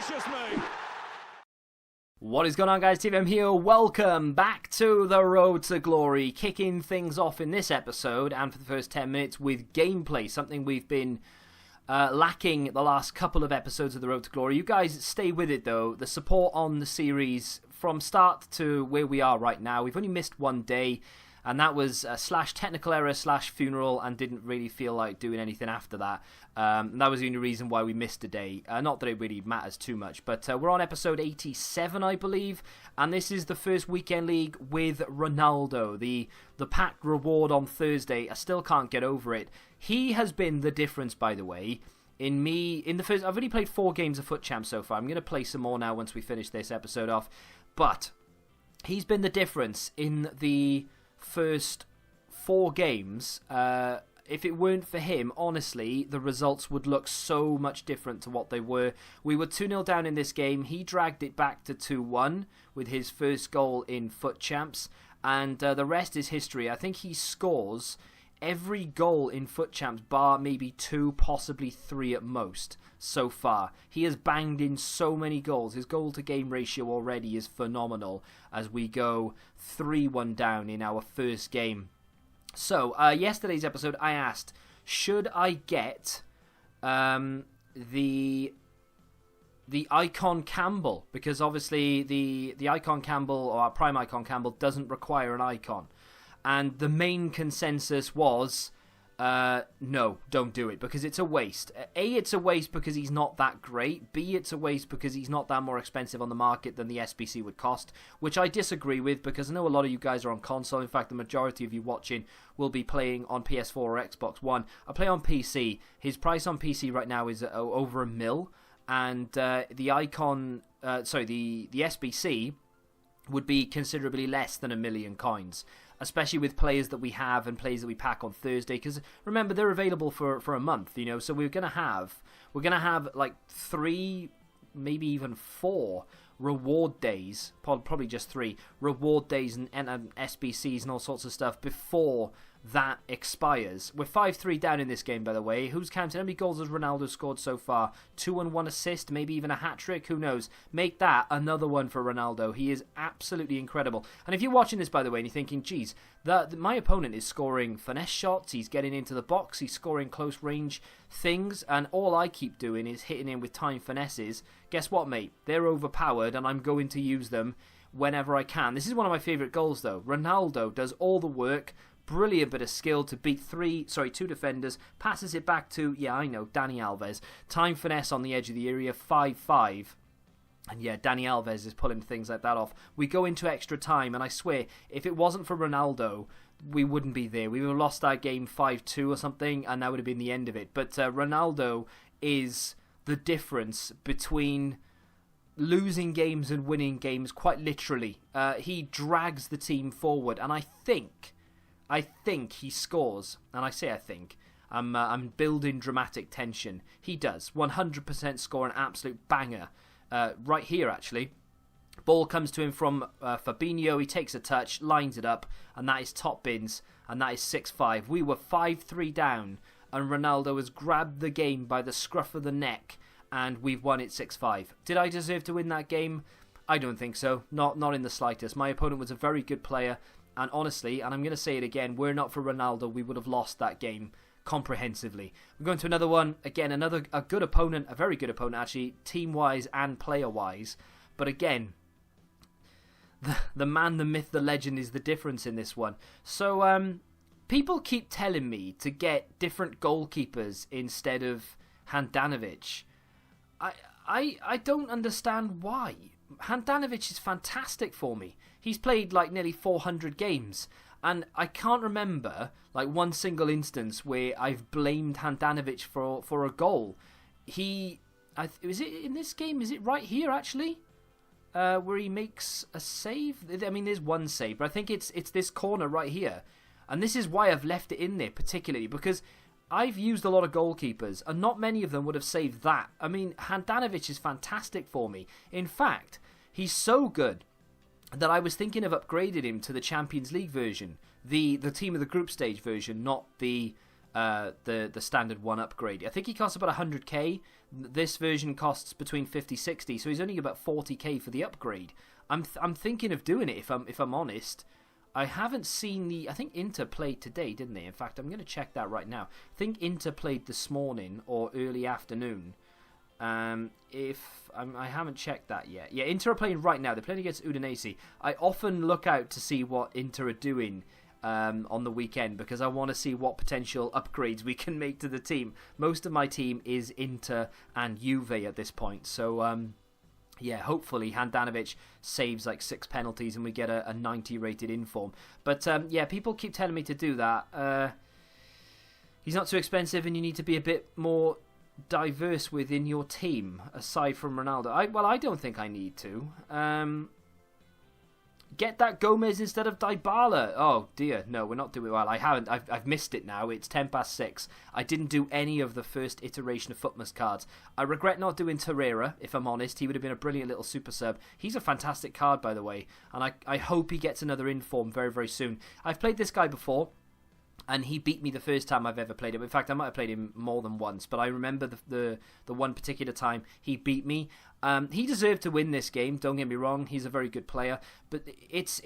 Audacious move. What is going on, guys? TVM here. Welcome back to the Road to Glory. Kicking things off in this episode and for the first 10 minutes with gameplay, something we've been lacking the last couple of episodes of the Road to Glory. You guys stay with it though. The support on the series from start to where we are right now. We've only missed one day, and that was slash technical error slash funeral, and didn't really feel like doing anything after that. That was the only reason why we missed a day. Not that it really matters too much, but we're on episode 87, I believe, and this is the first weekend league with Ronaldo. The packed reward on Thursday, I still can't get over it. He has been the difference, by the way. In the first, I've only played 4 games of FUT Champs so far. I'm going to play some more now once we finish this episode off, but he's been the difference in the first 4 games. If it weren't for him, honestly, the results would look so much different to what they were. We were 2-0 down in this game. He dragged it back to 2-1 with his first goal in FUT Champs, and the rest is history. I think he scores every goal in FUT Champs bar maybe 2, possibly 3 at most so far. He has banged in so many goals. His goal to game ratio already is phenomenal as we go 3-1 down in our first game. So yesterday's episode I asked, should I get the icon Campbell, because obviously the icon Campbell, or our prime icon Campbell, doesn't require an icon. And the main consensus was, no, don't do it, because it's a waste. A, it's a waste because he's not that great. B, it's a waste because he's not that more expensive on the market than the SBC would cost, which I disagree with, because I know a lot of you guys are on console. In fact, the majority of you watching will be playing on PS4 or Xbox One. I play on PC. His price on PC right now is over $1 million, and the icon, the SBC would be considerably less than 1 million coins, especially with players that we have and players that we pack on Thursday, because remember, they're available for a month, you know. So we're gonna have like 3, maybe even 4 reward days, probably just 3 reward days and SBCs and all sorts of stuff before that expires. We're 5-3 down in this game, by the way. Who's counting? How many goals has Ronaldo scored so far? 2 and 1 assist, maybe even a hat-trick, who knows? Make that another one for Ronaldo. He is absolutely incredible. And if you're watching this, by the way, and you're thinking, geez, my opponent is scoring finesse shots, he's getting into the box, he's scoring close range things, and all I keep doing is hitting him with time finesses. Guess what, mate? They're overpowered, and I'm going to use them whenever I can. This is one of my favourite goals, though. Ronaldo does all the work. Brilliant bit of skill to beat 2 defenders, passes it back to, yeah, I know, Dani Alves. Time finesse on the edge of the area, 5-5. And yeah, Dani Alves is pulling things like that off. We go into extra time, and I swear, if it wasn't for Ronaldo, we wouldn't be there. We would have lost that game 5-2 or something, and that would have been the end of it. But Ronaldo is the difference between losing games and winning games, quite literally. He drags the team forward, and I think he scores, and I say I think. I'm building dramatic tension. He does 100% score an absolute banger. Right here, actually. Ball comes to him from Fabinho. He takes a touch, lines it up, and that is top bins, and that is 6-5. We were 5-3 down, and Ronaldo has grabbed the game by the scruff of the neck, and we've won it 6-5. Did I deserve to win that game? I don't think so. Not in the slightest. My opponent was a very good player. And honestly, and I'm going to say it again, were not for Ronaldo, we would have lost that game comprehensively. We're going to another one. Again, a good opponent, a very good opponent, actually, team-wise and player-wise. But again, the man, the myth, the legend is the difference in this one. So, people keep telling me to get different goalkeepers instead of Handanovic. I don't understand why. Handanovic is fantastic for me. He's played like nearly 400 games, and I can't remember like one single instance where I've blamed Handanovic for a goal. Is it in this game? Is it right here actually, where he makes a save? I mean, there's one save, but I think it's this corner right here, and this is why I've left it in there particularly, because I've used a lot of goalkeepers, and not many of them would have saved that. I mean, Handanovic is fantastic for me. In fact, he's so good that I was thinking of upgrading him to the Champions League version, the team of the group stage version, not the the standard one upgrade. I think he costs about 100k. This version costs between 50-60, so he's only about 40k for the upgrade. I'm thinking of doing it if I'm honest. I haven't seen the... I think Inter played today, didn't they? In fact, I'm going to check that right now. I think Inter played this morning or early afternoon. I haven't checked that yet. Yeah, Inter are playing right now. They're playing against Udinese. I often look out to see what Inter are doing on the weekend because I want to see what potential upgrades we can make to the team. Most of my team is Inter and Juve at this point. So... yeah, hopefully Handanovic saves like 6 penalties and we get a 90 rated inform. But yeah, people keep telling me to do that. He's not too expensive and you need to be a bit more diverse within your team aside from Ronaldo. I don't think I need to. Get that Gomez instead of Dybala. Oh dear, no, we're not doing well. I haven't. I've missed it now. It's 6:10. I didn't do any of the first iteration of FUTMAS cards. I regret not doing Torreira, if I'm honest. He would have been a brilliant little super sub. He's a fantastic card, by the way, and I hope he gets another inform very, very soon. I've played this guy before, and he beat me the first time I've ever played him. In fact, I might have played him more than once, but I remember the one particular time he beat me. He deserved to win this game, don't get me wrong. He's a very good player, but it's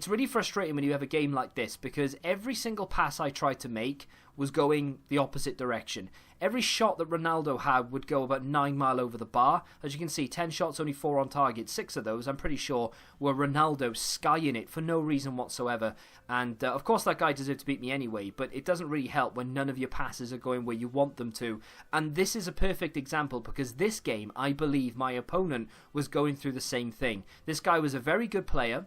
really frustrating when you have a game like this because every single pass I tried to make was going the opposite direction. Every shot that Ronaldo had would go about 9 mile over the bar. As you can see, 10 shots, only 4 on target. 6 of those, I'm pretty sure, were Ronaldo skying it for no reason whatsoever. And of course that guy deserved to beat me anyway, but it doesn't really help when none of your passes are going where you want them to. And this is a perfect example because this game, I believe my opponent was going through the same thing. This guy was a very good player,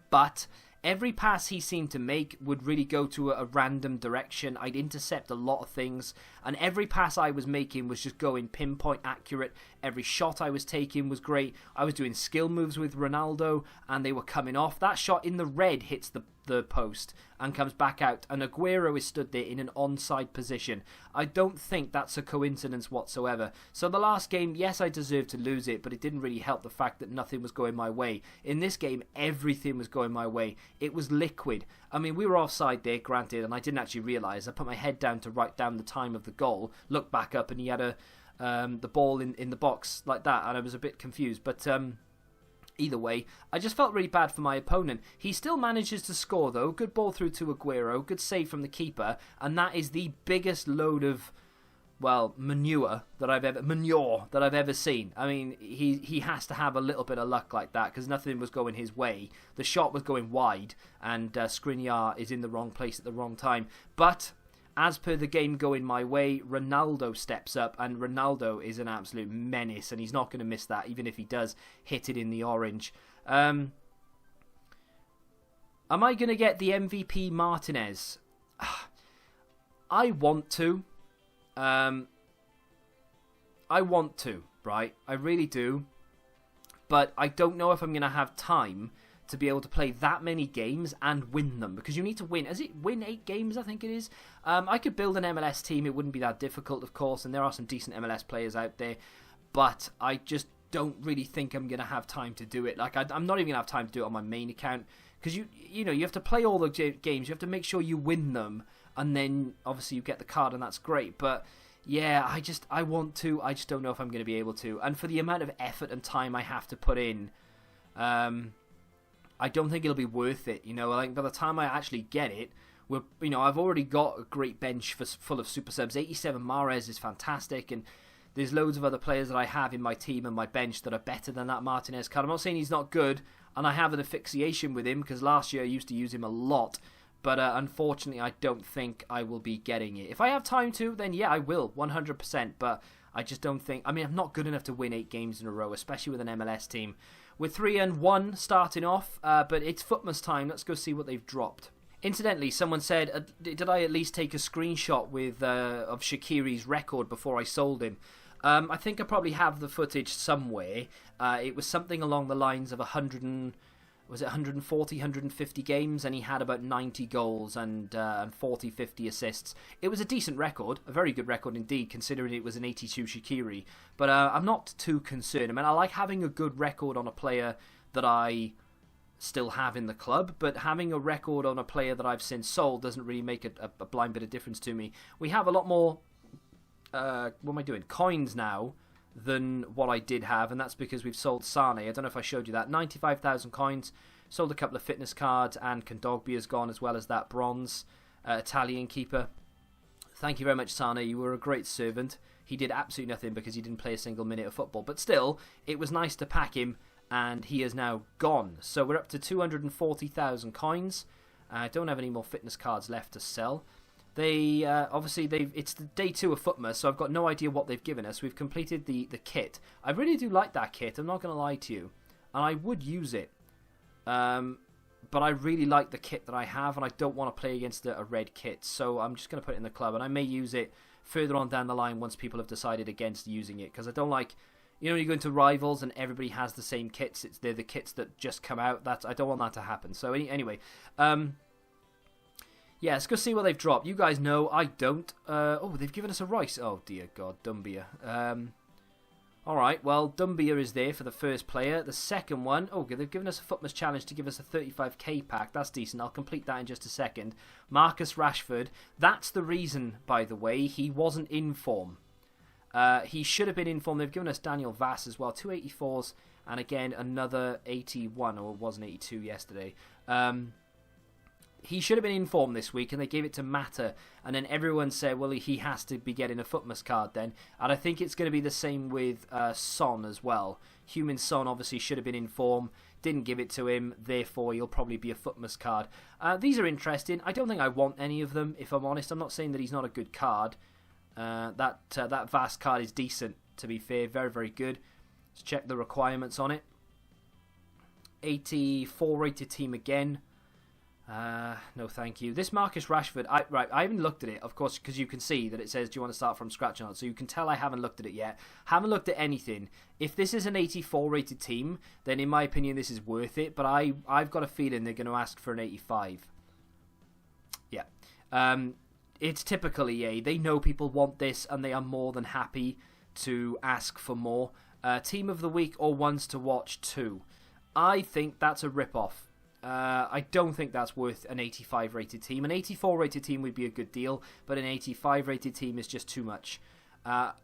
but every pass he seemed to make would really go to a random direction. I'd intercept a lot of things, and every pass I was making was just going pinpoint accurate. Every shot I was taking was great. I was doing skill moves with Ronaldo, and they were coming off. That shot in the red hits the post and comes back out, and Aguero is stood there in an onside position. I don't think that's a coincidence whatsoever. So the last game, yes, I deserved to lose it, but it didn't really help the fact that nothing was going my way. In this game, everything was going my way. It was liquid. I mean, we were offside there, granted, and I didn't actually realise. I put my head down to write down the time of the goal, looked back up, and he had the ball in the box like that, and I was a bit confused. But either way, I just felt really bad for my opponent. He still manages to score, though. Good ball through to Aguero. Good save from the keeper. And that is the biggest load of, well, manure that I've ever seen. I mean, he has to have a little bit of luck like that because nothing was going his way. The shot was going wide, and Skriniar is in the wrong place at the wrong time. But as per the game going my way, Ronaldo steps up, and Ronaldo is an absolute menace, and he's not going to miss that, even if he does hit it in the orange. Am I going to get the MVP Martinez? I want to. I want to, right? I really do. But I don't know if I'm going to have time to be able to play that many games and win them, because you need to win. Win 8 games, I think it is. I could build an MLS team. It wouldn't be that difficult, of course, and there are some decent MLS players out there, but I just don't really think I'm going to have time to do it. Like, I'm not even going to have time to do it on my main account, because you have to play all the games. You have to make sure you win them, and then obviously you get the card, and that's great. But yeah, I want to. I just don't know if I'm going to be able to. And for the amount of effort and time I have to put in, I don't think it'll be worth it. Like by the time I actually get it, I've already got a great bench full of super subs. 87 Mahrez is fantastic, and there's loads of other players that I have in my team and my bench that are better than that Martinez card. I'm not saying he's not good, and I have an asphyxiation with him because last year I used to use him a lot. But unfortunately, I don't think I will be getting it. If I have time to, then yeah, I will, 100%. But I just don't think... I'm not good enough to win 8 games in a row, especially with an MLS team. We're 3-1 starting off, but it's FUTMAS time. Let's go see what they've dropped. Incidentally, someone said, did I at least take a screenshot of Shaqiri's record before I sold him? I think I probably have the footage somewhere. It was something along the lines of 140, 150 games, and he had about 90 goals and 40, 50 assists. It was a decent record, a very good record indeed, considering it was an 82 Shaqiri. But I'm not too concerned. I like having a good record on a player that I still have in the club, but having a record on a player that I've since sold doesn't really make a blind bit of difference to me. We have a lot more coins now than what I did have, and that's because we've sold Sane. I don't know if I showed you that. 95,000 coins, sold a couple of fitness cards, and Kondogbia is gone, as well as that bronze Italian keeper. Thank you very much, Sane. You were a great servant. He did absolutely nothing because he didn't play a single minute of football, but still, it was nice to pack him, and he is now gone. So we're up to 240,000 coins. I don't have any more fitness cards left to sell. It's the day 2 of FUTMAS, so I've got no idea what they've given us. We've completed the kit. I really do like that kit, I'm not going to lie to you. And I would use it. But I really like the kit that I have, and I don't want to play against a red kit. So I'm just going to put it in the club, and I may use it further on down the line once people have decided against using it. Because I don't like, you go into Rivals and everybody has the same kits. They're the kits that just come out. I don't want that to happen. So anyway, yeah, let's go see what they've dropped. You guys know, I don't. They've given us a Rice. Oh, dear God, Dumbia. Alright, well, Dumbia is there for the first player. The second one, they've given us a FUTMAS challenge to give us a 35k pack. That's decent. I'll complete that in just a second. Marcus Rashford. That's the reason, by the way, he wasn't in form. He should have been in form. They've given us Daniel Vass as well. 284s, and again, another 81, or it was an 82 yesterday. He should have been in form this week, and they gave it to Mata, and then everyone said, well, he has to be getting a FUTMAS card then, and I think it's going to be the same with Son as well. Human Son obviously should have been in form, didn't give it to him, therefore he'll probably be a FUTMAS card. These are interesting. I don't think I want any of them, if I'm honest. I'm not saying that he's not a good card. That Vast card is decent, to be fair, very, very good. Let's check the requirements on it. 84 rated team again. No thank you. This Marcus Rashford, I haven't looked at it, of course, because you can see that it says, do you want to start from scratch or not? So you can tell I haven't looked at it yet. Haven't looked at anything. If this is an 84 rated team, then in my opinion this is worth it, but I've got a feeling they're going to ask for an 85. Yeah. It's typical EA. They know people want this, and they are more than happy to ask for more. Team of the week or ones to watch 2. I think that's a rip-off. I don't think that's worth an 85 rated team. An 84 rated team would be a good deal, but an 85 rated team is just too much.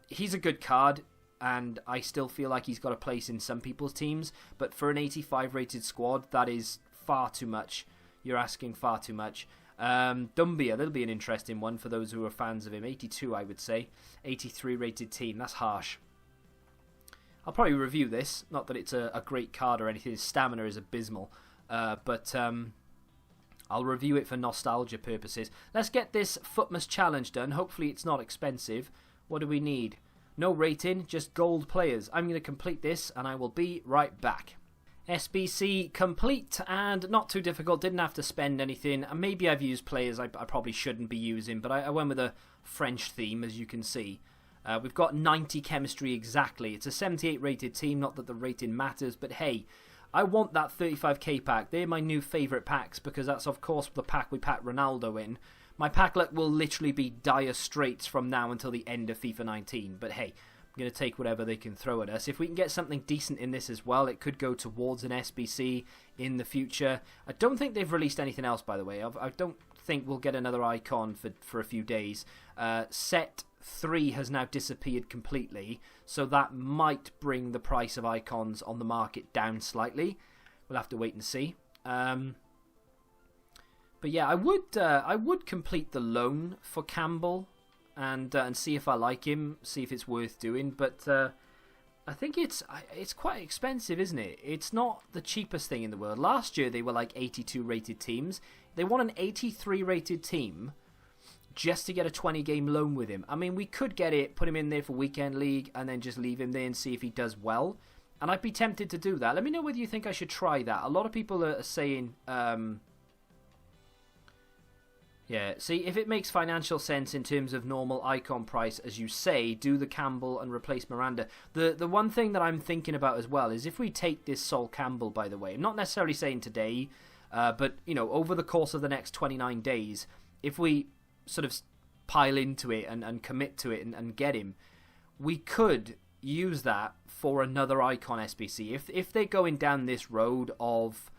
He's a good card, and I still feel like he's got a place in some people's teams, but for an 85 rated squad, that is far too much. You're asking far too much. Dumbia, that'll be an interesting one for those who are fans of him. 82, I would say. 83 rated team, that's harsh. I'll probably review this. Not that it's a great card or anything. His stamina is abysmal. But I'll review it for nostalgia purposes. Let's get this FUTMAS challenge done. Hopefully it's not expensive. What do we need? No rating, just gold players. I'm going to complete this, and I will be right back. SBC complete, and not too difficult. Didn't have to spend anything. Maybe I've used players I probably shouldn't be using, but I went with a French theme, as you can see. We've got 90 chemistry exactly. It's a 78 rated team, not that the rating matters, but hey, I want that 35k pack. They're my new favourite packs, because that's of course the pack we packed Ronaldo in. My pack luck will literally be dire straits from now until the end of FIFA 19, but hey, I'm going to take whatever they can throw at us. If we can get something decent in this as well, it could go towards an SBC in the future. I don't think they've released anything else, by the way. I don't think we'll get another icon for a few days. Set 3 has now disappeared completely, so that might bring the price of icons on the market down slightly. We'll have to wait and see. But yeah, I would complete the loan for Campbell and see if I like him, see if it's worth doing. But I think it's quite expensive, isn't it? It's not the cheapest thing in the world. Last year they were like 82 rated teams. They want an 83 rated team just to get a 20 game loan with him. I mean, we could get it, put him in there for weekend league, and then just leave him there and see if he does well. And I'd be tempted to do that. Let me know whether you think I should try that. A lot of people are saying, yeah, see, if it makes financial sense in terms of normal icon price, as you say, do the Campbell and replace Miranda. The one thing that I'm thinking about as well is if we take this Sol Campbell, by the way, I'm not necessarily saying today, but, you know, over the course of the next 29 days, if we sort of pile into it and commit to it and get him, we could use that for another icon SBC. If they're going down this road of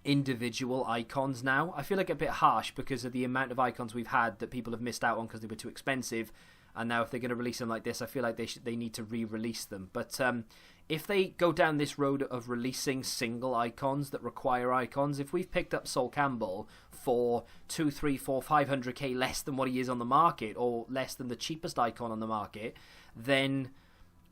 individual icons now. I feel like a bit harsh because of the amount of icons we've had that people have missed out on because they were too expensive. And now if they're going to release them like this, I feel like they need to re-release them. But if they go down this road of releasing single icons that require icons, if we've picked up Sol Campbell for 2, 3, 4, 500k less than what he is on the market, or less than the cheapest icon on the market, then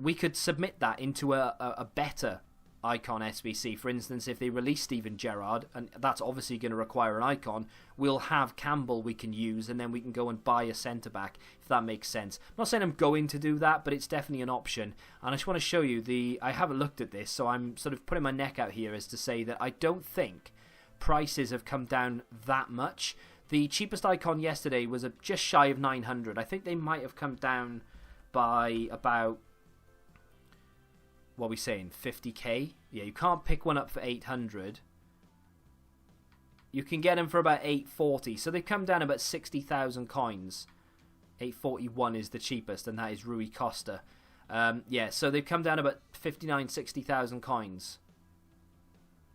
we could submit that into a better icon SBC. For instance, if they release Steven Gerrard, and that's obviously going to require an icon, we'll have Campbell we can use, and then we can go and buy a centre-back, if that makes sense. I'm not saying I'm going to do that, but it's definitely an option. And I just want to show you I haven't looked at this, so I'm sort of putting my neck out here as to say that I don't think prices have come down that much. The cheapest icon yesterday was just shy of 900. I think they might have come down by about, what are we saying, 50k? Yeah, you can't pick one up for 800. You can get them for about 840. So they've come down about 60,000 coins. 841 is the cheapest, and that is Rui Costa. Yeah, so they've come down about 59, 60,000 coins.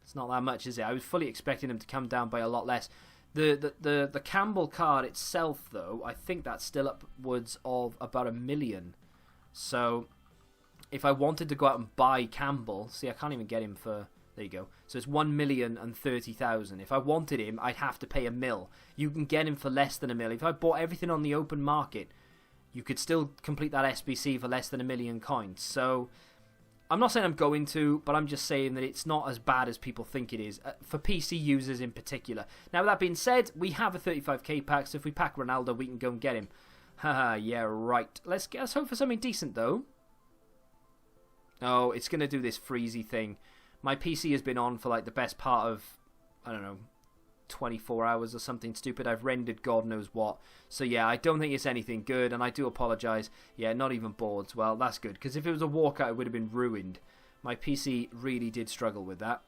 It's not that much, is it? I was fully expecting them to come down by a lot less. The Campbell card itself, though, I think that's still upwards of about 1 million. So if I wanted to go out and buy Campbell, see, I can't even get him for, there you go. So it's 1,030,000. If I wanted him, I'd have to pay $1 million. You can get him for less than $1 million. If I bought everything on the open market, you could still complete that SBC for less than 1 million coins. So I'm not saying I'm going to, but I'm just saying that it's not as bad as people think it is, for PC users in particular. Now, with that being said, we have a 35k pack, so if we pack Ronaldo, we can go and get him. Haha, yeah, right. Let's hope for something decent, though. Oh, it's going to do this freezy thing. My PC has been on for like the best part of, I don't know, 24 hours or something stupid. I've rendered God knows what. So yeah, I don't think it's anything good, and I do apologise. Yeah, not even boards. Well, that's good, because if it was a walkout, it would have been ruined. My PC really did struggle with that.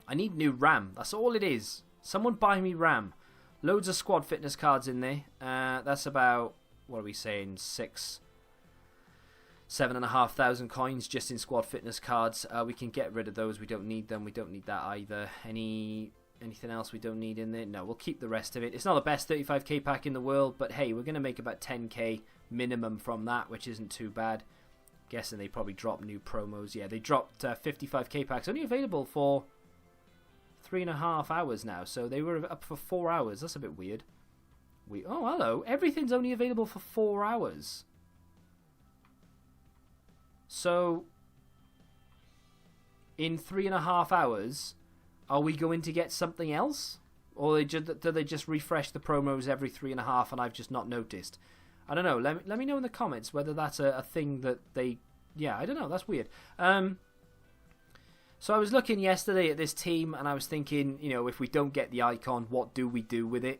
I need new RAM. That's all it is. Someone buy me RAM. Loads of squad fitness cards in there. That's about, what are we saying, 7,500 coins just in squad fitness cards. We can get rid of those. We don't need them. We don't need that either. Anything else we don't need in there? No, we'll keep the rest of it. It's not the best 35k pack in the world, but hey, we're going to make about 10k minimum from that, which isn't too bad. Guessing they probably dropped new promos. Yeah, they dropped 55k packs. Only available for 3.5 hours now, so they were up for 4 hours. That's a bit weird. Oh, hello. Everything's only available for 4 hours. So, in 3.5 hours, are we going to get something else? Or do they just refresh the promos every 3.5 and I've just not noticed? I don't know. Let me know in the comments whether that's a thing that they... Yeah, I don't know. That's weird. So I was looking yesterday at this team and I was thinking, you know, if we don't get the icon, what do we do with it?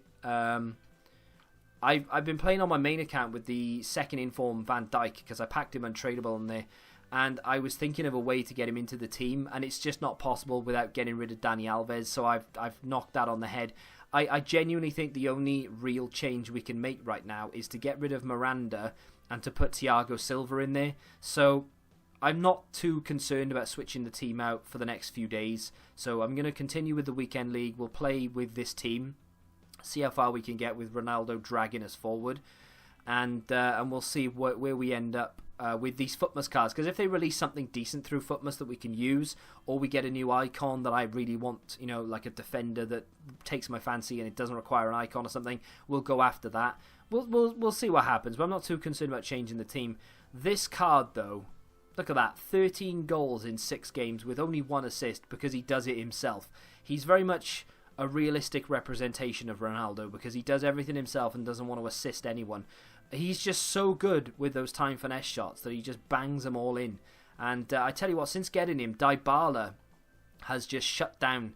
I've been playing on my main account with the second inform Van Dijk because I packed him untradeable on there, and I was thinking of a way to get him into the team, and it's just not possible without getting rid of Dani Alves, so I've knocked that on the head. I genuinely think the only real change we can make right now is to get rid of Miranda and to put Thiago Silva in there. So I'm not too concerned about switching the team out for the next few days, so I'm going to continue with the weekend league. We'll play with this team, see how far we can get with Ronaldo dragging us forward, and we'll see where we end up with these FUTMAS cards, because if they release something decent through FUTMAS that we can use, or we get a new icon that I really want, you know, like a defender that takes my fancy and it doesn't require an icon or something, we'll go after that. We'll see what happens, but I'm not too concerned about changing the team. This card, though, look at that, 13 goals in 6 games with only 1 assist because he does it himself. He's very much a realistic representation of Ronaldo because he does everything himself and doesn't want to assist anyone. He's just so good with those time finesse shots that he just bangs them all in. And I tell you what, since getting him, Dybala has just shut down.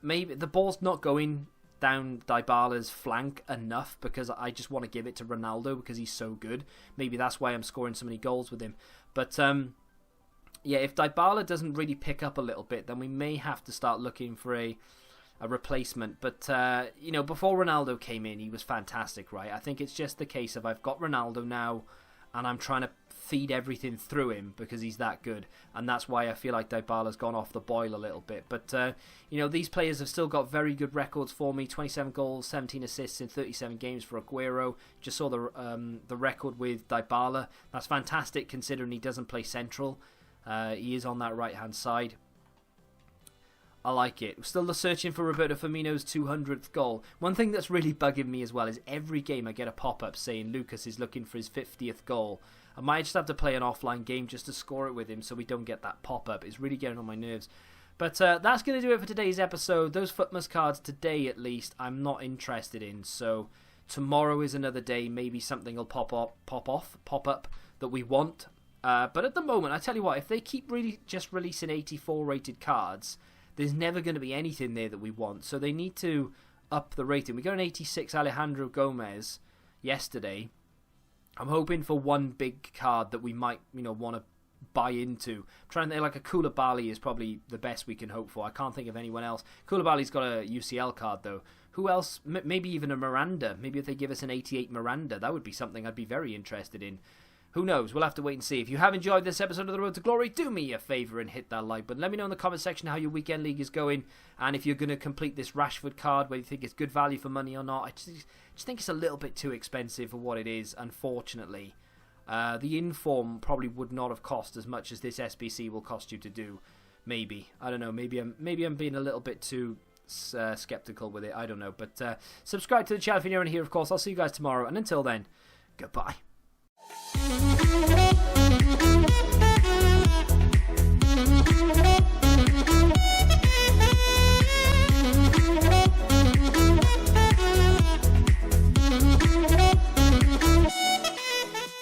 Maybe the ball's not going down Dybala's flank enough because I just want to give it to Ronaldo because he's so good. Maybe that's why I'm scoring so many goals with him. But yeah, if Dybala doesn't really pick up a little bit, then we may have to start looking for a replacement. But you know, before Ronaldo came in, he was fantastic, right? I think it's just the case of I've got Ronaldo now, and I'm trying to feed everything through him because he's that good, and that's why I feel like Dybala's gone off the boil a little bit. But these players have still got very good records for me. 27 goals, 17 assists in 37 games for Aguero. Just saw the record with Dybala. That's fantastic considering he doesn't play central. He is on that right hand side. I like it. We're still searching for Roberto Firmino's 200th goal. One thing that's really bugging me as well is every game I get a pop-up saying Lucas is looking for his 50th goal. I might just have to play an offline game just to score it with him so we don't get that pop-up. It's really getting on my nerves. But that's going to do it for today's episode. Those FUTMAS cards today, at least, I'm not interested in. So tomorrow is another day. Maybe something will pop up that we want. But at the moment, I tell you what, if they keep really just releasing 84 rated cards, there's never going to be anything there that we want. So they need to up the rating. We got an 86 Alejandro Gomez yesterday. I'm hoping for one big card that we might, want to buy into. I'm trying to think, like a Koulibaly is probably the best we can hope for. I can't think of anyone else. Koulibaly's got a UCL card though. Who else? Maybe even a Miranda. Maybe if they give us an 88 Miranda, that would be something I'd be very interested in. Who knows? We'll have to wait and see. If you have enjoyed this episode of The Road to Glory, do me a favour and hit that like button. Let me know in the comment section how your weekend league is going, and if you're going to complete this Rashford card, whether you think it's good value for money or not. I just think it's a little bit too expensive for what it is, unfortunately. The inform probably would not have cost as much as this SBC will cost you to do. Maybe. I don't know. Maybe I'm being a little bit too skeptical with it. I don't know. But subscribe to the channel if you're new here, of course. I'll see you guys tomorrow, and until then, goodbye.